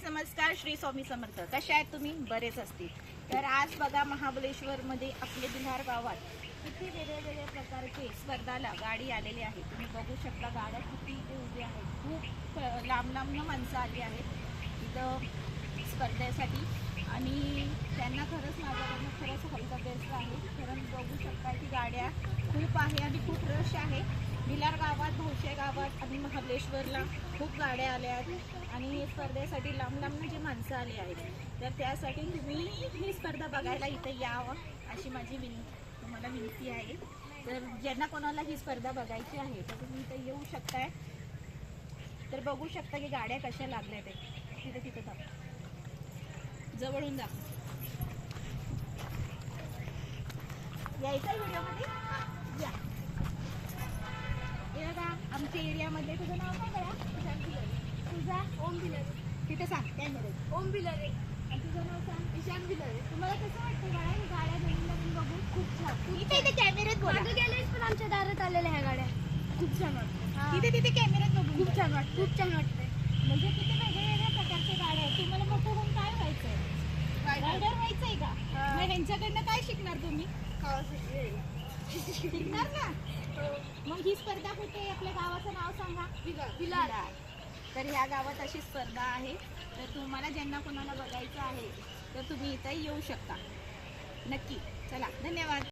नमस्कार. श्री स्वामी समर्थ. कशा आहेत तुम्ही? बरेच असतील. तर आज बघा महाबळेश्वरमध्ये आपले बिहार गावात किती वेगवेगळ्या प्रकारचे स्पर्धाला गाडी आलेली आहे. तुम्ही बघू शकता गाड्या किती इथे उभ्या आहेत. खूप लांब लांबनं माणसं आली आहेत इथं स्पर्धेसाठी आणि त्यांना खरंच माझ्याकडनं खरंच हलका बेस्ट आहे. कारण बघू शकता की गाड्या खूप आहे आणि खूप रश आहे. भिलार गावात, भोसे गावात आणि महाबळेश्वरला खूप गाड्या आल्या आहेत आणि स्पर्धेसाठी लांब लांबनं जी माणसं आली आहेत. तर त्यासाठी तुम्ही ही स्पर्धा बघायला इथं यावं अशी माझी तुम्हाला विनंती आहे. तर ज्यांना कोणाला ही स्पर्धा बघायची आहे तर तुम्ही इथं येऊ शकताय. तर बघू शकता की गाड्या कशा लागल्या ते तिथं तिथं दाखव, जवळून दाखव. यायचं व्हिडिओमध्ये या. हे बघा आमच्या एरियामध्ये. तुझं नाव काय करा? तुझा ओम भिलारे. तिथे सांग कॅमेरे. ओम भिलारे. आणि तुझं नाव सांग? ईशान भिलारे. तुम्हाला कसं वाटतं बाळा ही गाड्या नवीन नवीन बघून? खूप छान. इथे कॅमेऱ्यात बोला. गेलेच पण आमच्या दारात आलेल्या ह्या गाड्या खूप छान वाटतं. तिथे कॅमेऱ्यात बघून खूप छान वाटतं. खूप छान वाटतंय. म्हणजे किती वेगवेगळ्या प्रकारच्या गाड्या आहेत. तुम्हाला मोठं होऊन काय व्हायचंय? रायडर व्हायचंय का? मग ह्यांच्याकडनं काय शिकणार तुम्ही? शिकणार ना. मग ही स्पर्धा कुठे आहे? आपल्या गावाचं नाव सांगा. भिलार. तर ह्या गावात अशी स्पर्धा आहे. तर तुम्हाला ज्यांना कोणाला बघायचं आहे तर तुम्ही इथं येऊ शकता नक्की. चला, धन्यवाद.